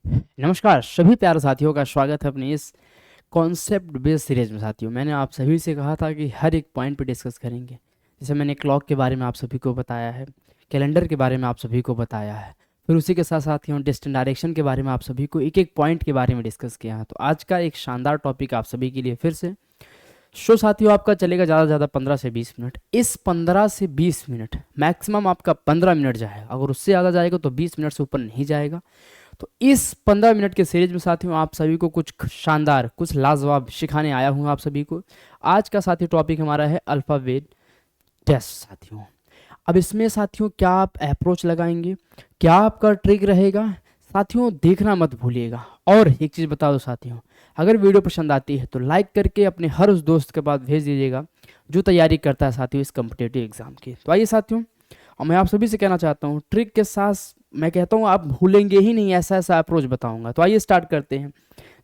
नमस्कार सभी प्यारे साथियों का स्वागत है अपनी इस कॉन्सेप्ट बेस्ड सीरीज में। साथियों, मैंने आप सभी से कहा था कि हर एक पॉइंट पे डिस्कस करेंगे। जैसे मैंने क्लॉक के बारे में आप सभी को बताया है, कैलेंडर के बारे में आप सभी को बताया है, फिर उसी के साथ साथियों डिस्टेंट डायरेक्शन के बारे में आप सभी को एक एक पॉइंट के बारे में डिस्कस किया है। तो आज का एक शानदार टॉपिक आप सभी के लिए फिर से शो साथियों आपका चलेगा ज़्यादा से ज़्यादा 15 से 20 मिनट। इस 15 से 20 मिनट मैक्सिमम आपका 15 मिनट जाएगा, अगर उससे ज़्यादा जाएगा तो 20 मिनट से ऊपर नहीं जाएगा। तो इस 15 मिनट के सीरीज में साथियों आप सभी को कुछ शानदार, कुछ लाजवाब सिखाने आया हूँ आप सभी को। आज का साथियों टॉपिक हमारा है अल्फ़ाबेट टेस्ट साथियों। अब इसमें साथियों क्या आप अप्रोच लगाएंगे, क्या आपका ट्रिक रहेगा साथियों, देखना मत भूलिएगा। और एक चीज़ बता दो साथियों, अगर वीडियो पसंद आती है तो लाइक करके अपने हर उस दोस्त के पास भेज दीजिएगा जो तैयारी करता है साथियों इस कम्पिटेटिव एग्जाम की। तो आइए साथियों, और मैं आप सभी से कहना चाहता हूँ ट्रिक के साथ मैं कहता हूँ आप भूलेंगे ही नहीं, ऐसा ऐसा अप्रोच बताऊंगा। तो आइए स्टार्ट करते हैं।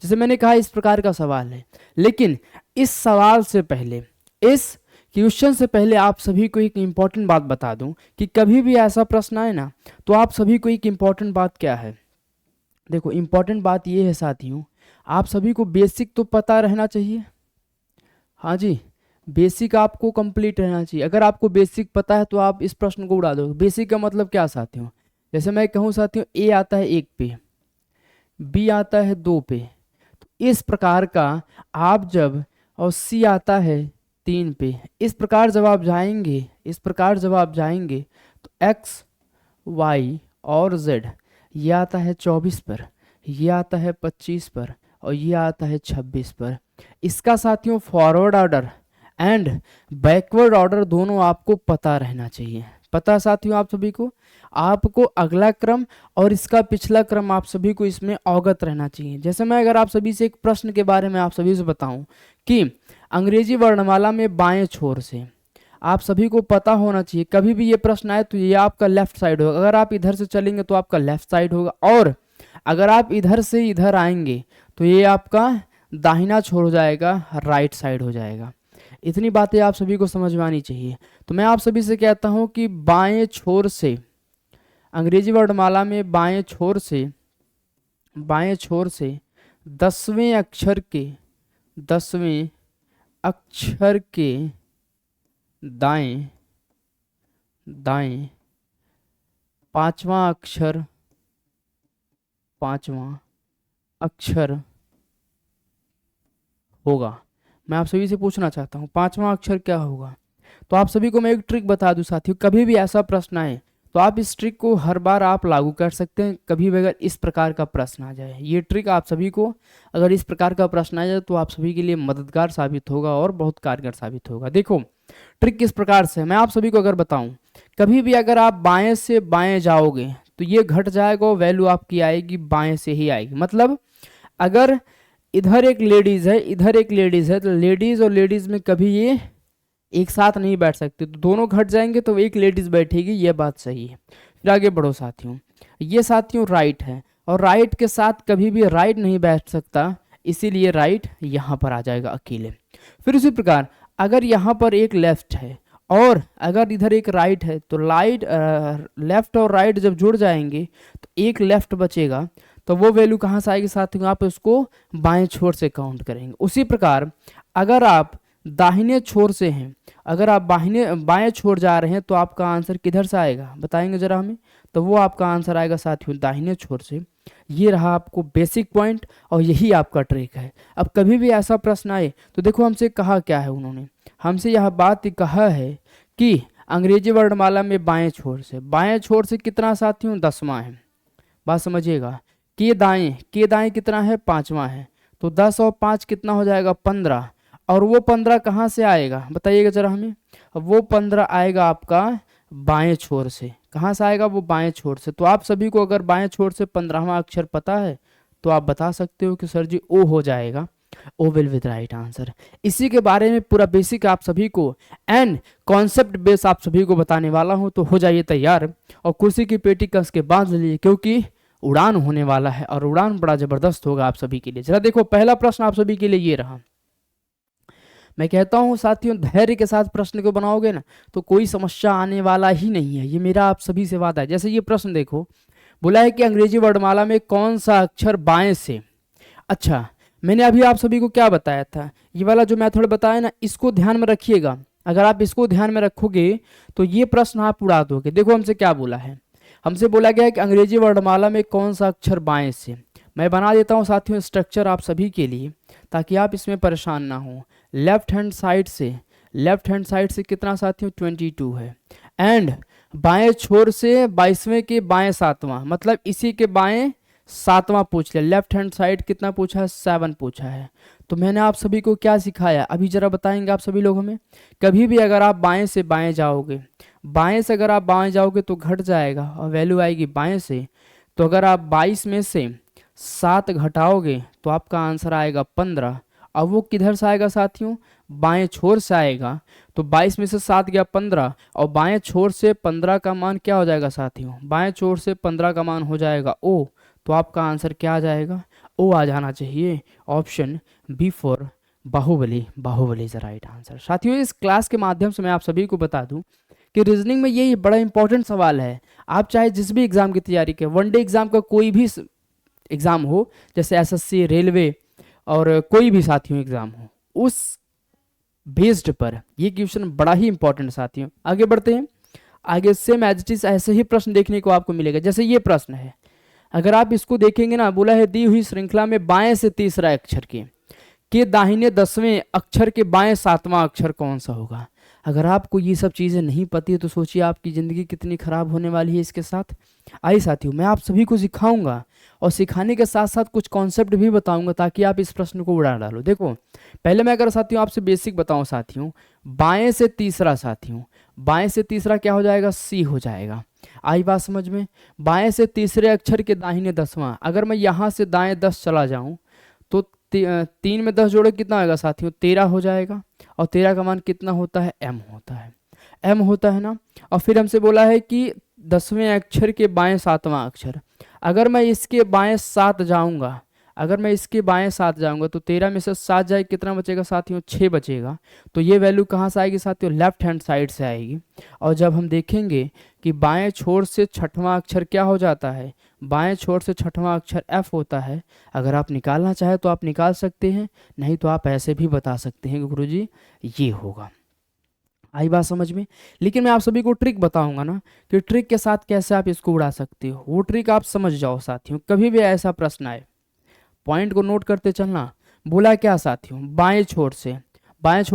जैसे मैंने कहा इस प्रकार का सवाल है, लेकिन इस सवाल से पहले, इस क्वेश्चन से पहले आप सभी को एक इम्पॉर्टेंट बात बता दूं कि कभी भी ऐसा प्रश्न आए ना तो आप सभी को एक इम्पॉर्टेंट बात क्या है, देखो इम्पॉर्टेंट बात ये है साथियों, आप सभी को बेसिक तो पता रहना चाहिए। हाँ जी, बेसिक आपको कंप्लीट रहना चाहिए। अगर आपको बेसिक पता है तो आप इस प्रश्न को उड़ा दो। बेसिक का मतलब क्या साथियों, जैसे मैं कहूँ साथियों ए आता है 1 पे, बी आता है 2 पे, तो इस प्रकार का आप जब, और सी आता है 3 पे, इस प्रकार जब आप जाएंगे, इस प्रकार जब आप जाएंगे तो एक्स वाई और जेड, ये आता है 24 पर, ये आता है 25 पर, और ये आता है 26 पर। इसका साथियों forward order and backward order दोनों आपको पता रहना चाहिए। पता साथियों आप सभी को, आपको अगला क्रम और इसका पिछला क्रम आप सभी को इसमें अवगत रहना चाहिए। जैसे मैं अगर आप सभी से एक प्रश्न के बारे में आप सभी से बताऊं कि अंग्रेजी वर्णमाला में बाएं छोर से, आप सभी को पता होना चाहिए कभी भी ये प्रश्न आए तो ये आपका लेफ्ट साइड होगा। अगर आप इधर से चलेंगे तो आपका लेफ्ट साइड होगा, और अगर आप इधर से इधर आएंगे तो ये आपका दाहिना छोर हो जाएगा, राइट साइड हो जाएगा। इतनी बातें आप सभी को समझ में आनी चाहिए। तो मैं आप सभी से कहता हूं कि बाएं छोर से, अंग्रेजी वर्णमाला में बाएं छोर से, बाएं छोर से 10वें अक्षर के, 10वें अक्षर के दाएं, दाएं 5वां अक्षर, 5वां अक्षर होगा। मैं आप सभी से पूछना चाहता हूँ 5वां अक्षर क्या होगा। तो आप सभी को मैं एक ट्रिक बता दूं साथियों, कभी भी ऐसा प्रश्न आए तो आप इस ट्रिक को हर बार आप लागू कर सकते हैं। कभी भी अगर इस प्रकार का प्रश्न आ जाए, ये ट्रिक आप सभी को अगर इस प्रकार का प्रश्न आ जाए तो आप सभी के लिए मददगार साबित होगा और बहुत कारगर साबित होगा। देखो ट्रिक किस प्रकार से, मैं आप सभी को अगर बताऊं, कभी भी अगर आप बाएं से बाएं जाओगे तो ये घट जाएगा, वैल्यू आपकी आएगी बाएं से ही आएगी। मतलब अगर इधर एक लेडीज है, इधर एक लेडीज है, तो लेडीज और लेडीज में कभी ये एक साथ नहीं बैठ सकते, तो दोनों घट जाएंगे तो एक लेडीज बैठेगी, ये बात सही है। फिर आगे बढ़ो साथियों, ये साथियों राइट है, और राइट के साथ कभी भी राइट नहीं बैठ सकता, इसीलिए राइट यहाँ पर आ जाएगा अकेले। फिर उसी प्रकार अगर यहाँ पर एक लेफ्ट है और अगर इधर एक राइट है तो लेफ्ट और राइट जब जुड़ जाएंगे तो एक लेफ्ट बचेगा, तो वो वैल्यू कहाँ से आएगी साथियों, आप उसको बाएं छोर से काउंट करेंगे। उसी प्रकार अगर आप दाहिने छोर से हैं, अगर आप बाएं छोर जा रहे हैं तो आपका आंसर किधर से आएगा बताएंगे जरा हमें, तो वो आपका आंसर आएगा साथियों दाहिने छोर से। ये रहा आपको बेसिक पॉइंट और यही आपका ट्रिक है। अब कभी भी ऐसा प्रश्न आए तो देखो हमसे कहा क्या है, उन्होंने हमसे यह बात कहा है कि अंग्रेजी वर्णमाला में बाएं छोर से, बाएं छोर से कितना साथियों 10वां है, बात समझिएगा। के दाएं कितना है 5वां है, तो 10 और 5 कितना हो जाएगा 15, और वो 15 कहाँ से आएगा बताइएगा जरा हमें। वो 15 आएगा आपका बाएं छोर से। कहाँ से आएगा वो बाएं छोर से। तो आप सभी को अगर बाएं छोर से 15वां अक्षर पता है तो आप बता सकते हो कि सर जी ओ हो जाएगा, oh will with right answer. इसी के बारे में पूरा बेसिक आप सभी को एंड कॉन्सेप्ट बेस आप सभी को बताने वाला हूं। तो हो जाइए तैयार और कुर्सी की पेटी कस के बांध लीजिए, क्योंकि उड़ान होने वाला है और उड़ान बड़ा जबरदस्त होगा आप सभी के लिए। जरा देखो पहला प्रश्न आप सभी के लिए ये रहा। मैं कहता हूं साथियों धैर्य के साथ प्रश्न को बनाओगे ना तो कोई समस्या आने वाला ही नहीं है, ये मेरा आप सभी से वादा है। जैसे ये प्रश्न देखो, बोला है कि अंग्रेजी वर्णमाला में कौन सा अक्षर बाएं से। अच्छा, मैंने अभी आप सभी को क्या बताया था, ये वाला जो मेथड बताया ना, इसको ध्यान में रखिएगा। अगर आप इसको ध्यान में रखोगे तो ये प्रश्न आप उड़ा दोगे। देखो हमसे क्या बोला है, हमसे बोला गया है कि अंग्रेजी वर्णमाला में कौन सा अक्षर बाएं से। मैं बना देता हूँ साथियों स्ट्रक्चर आप सभी के लिए, ताकि आप इसमें परेशान ना हो। लेफ्ट हैंड साइड से कितना साथियों 22 है, एंड बाएं छोर से 22वें के बाएं 7वां, मतलब इसी के बाएं 7वां पूछ लिया। लेफ्ट हैंड साइड कितना पूछा है, 7 पूछा है। तो मैंने आप सभी को क्या सिखाया, अभी जरा बताएंगे आप सभी लोग हमें। कभी भी अगर आप बाएं से बाएं जाओगे, बाएं से अगर आप बाएं जाओगे तो घट जाएगा और वैल्यू आएगी बाएं से। तो अगर आप 22 में से 7 घटाओगे तो आपका आंसर आएगा 15। अब वो किधर से आएगा साथियों, बाएं छोर से आएगा। तो 22 में से 7 गया 15, और बाएं छोर से 15 का मान क्या हो जाएगा साथियों, बाएं छोर से 15 का मान हो जाएगा ओ। तो आपका आंसर क्या आ जाएगा, ओ आ जाना चाहिए। Option B for Bahubali, Bahubali is the right answer. साथियों इस क्लास के माध्यम से मैं आप सभी को बता दूं कि रीजनिंग में ये बड़ा इंपॉर्टेंट सवाल है। आप चाहे जिस भी एग्जाम की तैयारी करें, वनडे एग्जाम का कोई भी एग्जाम हो, जैसे एसएससी, रेलवे और कोई भी साथियों एग्जाम हो, उस बेस्ड पर ये क्वेश्चन बड़ा ही इंपॉर्टेंट साथियों। आगे बढ़ते हैं, आगे सेम एज इट इज ऐसे ही प्रश्न देखने को आपको मिलेगा। जैसे ये प्रश्न है, अगर आप इसको देखेंगे ना, बोला है दी हुई श्रृंखला में बाएं से तीसरा अक्षर के दाहिने 10वें अक्षर के बाएं 7वां अक्षर कौन सा होगा। अगर आपको ये सब चीज़ें नहीं पती है तो सोचिए आपकी ज़िंदगी कितनी खराब होने वाली है इसके साथ। आइए साथियों, मैं आप सभी को सिखाऊंगा और सिखाने के साथ साथ कुछ कॉन्सेप्ट भी बताऊंगा ताकि आप इस प्रश्न को उड़ा डालो। देखो पहले मैं अगर साथियों आपसे बेसिक बताऊं साथियों, बाएं से तीसरा साथियों, बाएं से तीसरा क्या हो जाएगा, सी हो जाएगा। आई बात समझ में। बाएं से तीसरे अक्षर के दाहिने 10वां, अगर मैं यहाँ से दाएं 10 चला जाऊं तो 3 में 10 जोड़े कितना आएगा साथियों, 13 हो जाएगा। और 13 का मान कितना होता है, एम होता है, एम होता है ना। और फिर हमसे बोला है कि 10वें अक्षर के बाएं 7वां अक्षर, अगर मैं इसके बाएं 7 जाऊंगा, अगर मैं इसके बाएं 7 जाऊंगा तो 13 में से 7 जाए कितना बचेगा साथियों, 6 बचेगा। तो ये वैल्यू कहाँ से आएगी साथियों, लेफ्ट हैंड साइड से आएगी। और जब हम देखेंगे कि बाएं छोर से 6वां अक्षर क्या हो जाता है, बाएं छोर से 6वां अक्षर एफ होता है। अगर आप निकालना चाहे तो आप निकाल सकते हैं, नहीं तो आप ऐसे भी बता सकते हैं कि गुरुजी ये होगा। आई बात समझ में। लेकिन मैं आप सभी को ट्रिक बताऊंगा ना, कि ट्रिक के साथ कैसे आप इसको उड़ा सकते हो, वो ट्रिक आप समझ जाओ साथियों। कभी भी ऐसा प्रश्न आए, पॉइंट को नोट करते चलना। बोला क्या साथियों, बाएं छोर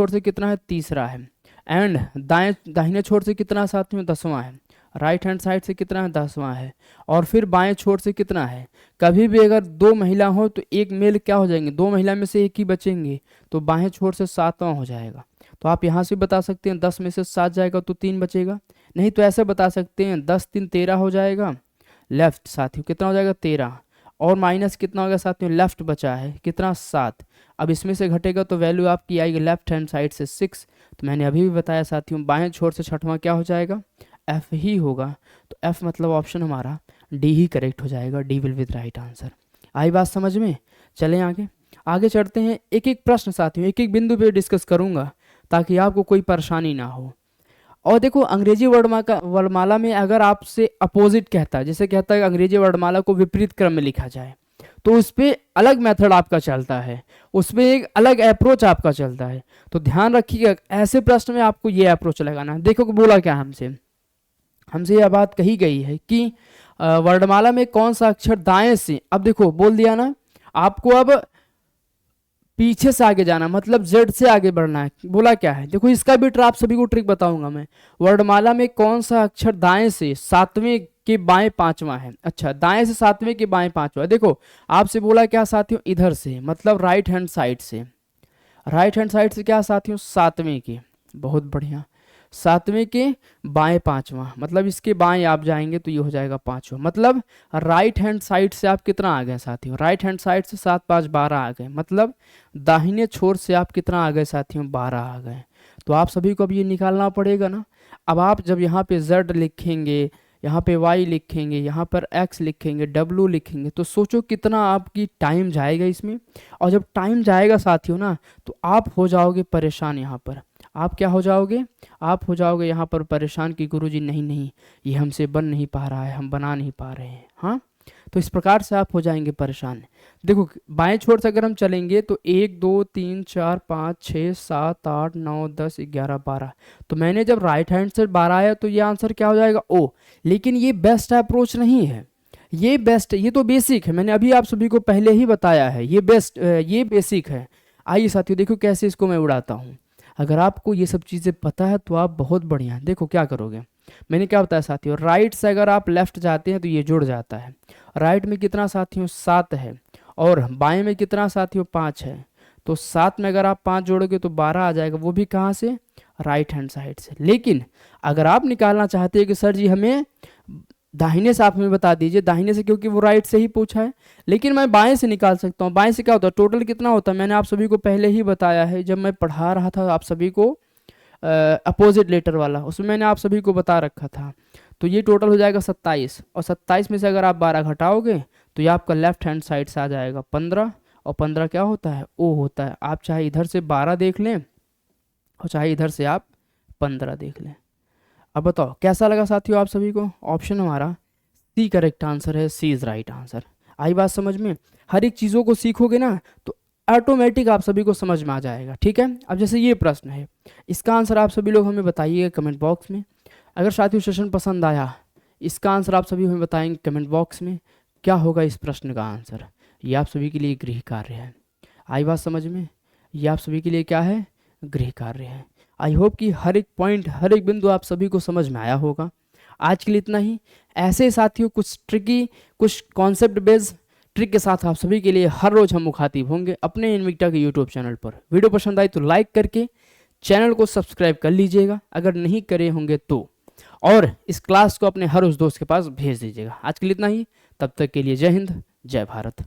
से कितना है, तीसरा है, एंड दाहिने छोर से कितना साथियों, 10वां है। राइट हैंड साइड से कितना है, 10वां है। और फिर बाएं छोर से कितना है, कभी भी अगर 2 महिला हो तो एक मेल क्या हो जाएंगे, 2 महिला में से एक ही बचेंगे, तो बाएं छोर से 7वां हो जाएगा। तो आप यहाँ से बता सकते हैं 10 में से 7 जाएगा तो 3 बचेगा। नहीं तो ऐसे बता सकते हैं 10 3 13 हो जाएगा, लेफ्ट साथियों कितना हो जाएगा, 13, और माइनस कितना हो गया साथियों, लेफ्ट बचा है कितना, 7। अब इसमें से घटेगा तो वैल्यू आपकी आएगी लेफ्ट हैंड साइड से 6। तो मैंने अभी भी बताया साथियों, बाएं छोर से 6वां क्या हो जाएगा, एफ ही होगा। तो एफ मतलब ऑप्शन हमारा डी ही करेक्ट हो जाएगा, D will be the right answer. आई बात समझ में। चलें आगे चढ़ते हैं। एक एक प्रश्न साथियों एक एक बिंदु पे डिस्कस करूंगा ताकि आपको कोई परेशानी ना हो। और देखो अंग्रेजी वर्णमाला में अगर आपसे अपोजिट कहता है, जैसे कहता है अंग्रेजी वर्णमाला को विपरीत क्रम में लिखा जाए, तो उस पर अलग मेथड आपका चलता है, उस पर एक अलग अप्रोच आपका चलता है। तो ध्यान रखिएगा, ऐसे प्रश्न में आपको ये अप्रोच लगाना है। देखो बोला क्या हमसे यह बात कही गई है कि वर्णमाला में कौन सा अक्षर दाएं से, अब देखो बोल दिया ना आपको, अब पीछे से आगे जाना, मतलब जेड से आगे बढ़ना है। बोला क्या है, देखो इसका भी आप सभी को ट्रिक बताऊंगा मैं। वर्णमाला में कौन सा अक्षर दाएं से 7वें के बाएं 5वां है। अच्छा, दाएं से 7वें के बाएं 5वां, देखो आपसे बोला क्या साथियों, इधर से, मतलब राइट हैंड साइड से। राइट हैंड साइड से क्या साथियों, 7वें के, बहुत बढ़िया, 7वें के बाएं 5वां, मतलब इसके बाएं आप जाएंगे तो ये हो जाएगा 5वां। मतलब राइट हैंड साइड से आप कितना आ गए साथियों, राइट हैंड साइड से 7 5 12 आ गए, मतलब दाहिने छोर से आप कितना आ गए साथियों, 12 आ गए। तो आप सभी को अब ये निकालना पड़ेगा ना। अब आप जब यहाँ पे Z लिखेंगे, यहाँ पे Y लिखेंगे, यहाँ पर X लिखेंगे, W लिखेंगे, तो सोचो कितना आपकी टाइम जाएगा इसमें। और जब टाइम जाएगा साथियों ना, तो आप हो जाओगे परेशान। यहाँ पर आप क्या हो जाओगे, आप हो जाओगे यहाँ पर परेशान कि गुरुजी नहीं ये हमसे बन नहीं पा रहा है, हम बना नहीं पा रहे हैं, हाँ, तो इस प्रकार से आप हो जाएंगे परेशान। देखो बाएं छोर से अगर हम चलेंगे तो 1 2 3 4 5 6 7 8 9 10 11 12, तो मैंने जब राइट हैंड से 12 आया तो ये आंसर क्या हो जाएगा ओ। लेकिन ये बेस्ट अप्रोच नहीं है, ये बेस्ट, ये तो बेसिक है, मैंने अभी आप सभी को पहले ही बताया है, ये बेस्ट, ये बेसिक है। आइए साथियों देखो कैसे इसको मैं उड़ाता हूँ। अगर आपको ये सब चीज़ें पता है तो आप बहुत बढ़िया। देखो क्या करोगे, मैंने क्या बताया साथियों, राइट से अगर आप लेफ्ट जाते हैं तो ये जुड़ जाता है। राइट में कितना साथियों 7 है, और बाएं में कितना साथियों 5 है। तो 7 में अगर आप 5 जोड़ोगे तो 12 आ जाएगा, वो भी कहाँ से, राइट हैंड साइड से। लेकिन अगर आप निकालना चाहते हैं कि सर जी हमें दाहिने से, आप हमें बता दीजिए दाहिने से, क्योंकि वो राइट से ही पूछा है, लेकिन मैं बाएं से निकाल सकता हूँ। बाएं से क्या होता है, टोटल कितना होता है, मैंने आप सभी को पहले ही बताया है जब मैं पढ़ा रहा था आप सभी को अपोजिट लेटर वाला, उसमें मैंने आप सभी को बता रखा था। तो ये टोटल हो जाएगा 27, और 27 में से अगर आप 12 घटाओगे तो ये आपका लेफ्ट हैंड साइड से आ जाएगा 15, और 15 क्या होता है, ओ होता है। आप चाहे इधर से 12 देख लें और चाहे इधर से आप 15 देख लें। अब बताओ कैसा लगा साथियों आप सभी को, ऑप्शन हमारा सी करेक्ट आंसर है, सी इज राइट आंसर। आई बात समझ में, हर एक चीज़ों को सीखोगे ना तो ऑटोमेटिक आप सभी को समझ में आ जाएगा। ठीक है, अब जैसे ये प्रश्न है, इसका आंसर आप सभी लोग हमें बताइएगा कमेंट बॉक्स में। अगर साथियों सेशन पसंद आया, इसका आंसर आप सभी हमें बताएंगे कमेंट बॉक्स में, क्या होगा इस प्रश्न का आंसर। ये आप सभी के लिए गृह कार्य है। आई बात समझ में, ये आप सभी के लिए क्या है, गृह कार्य है। आई होप कि हर एक पॉइंट, हर एक बिंदु आप सभी को समझ में आया होगा। आज के लिए इतना ही। ऐसे साथियों कुछ ट्रिकी, कुछ कॉन्सेप्ट बेस्ड ट्रिक के साथ आप सभी के लिए हर रोज हम मुखातिब होंगे अपने इनविक्टा के यूट्यूब चैनल पर। वीडियो पसंद आई तो लाइक करके चैनल को सब्सक्राइब कर लीजिएगा अगर नहीं करे होंगे तो, और इस क्लास को अपने हर उस दोस्त के पास भेज दीजिएगा। आज के लिए इतना ही, तब तक के लिए जय हिंद, जय भारत।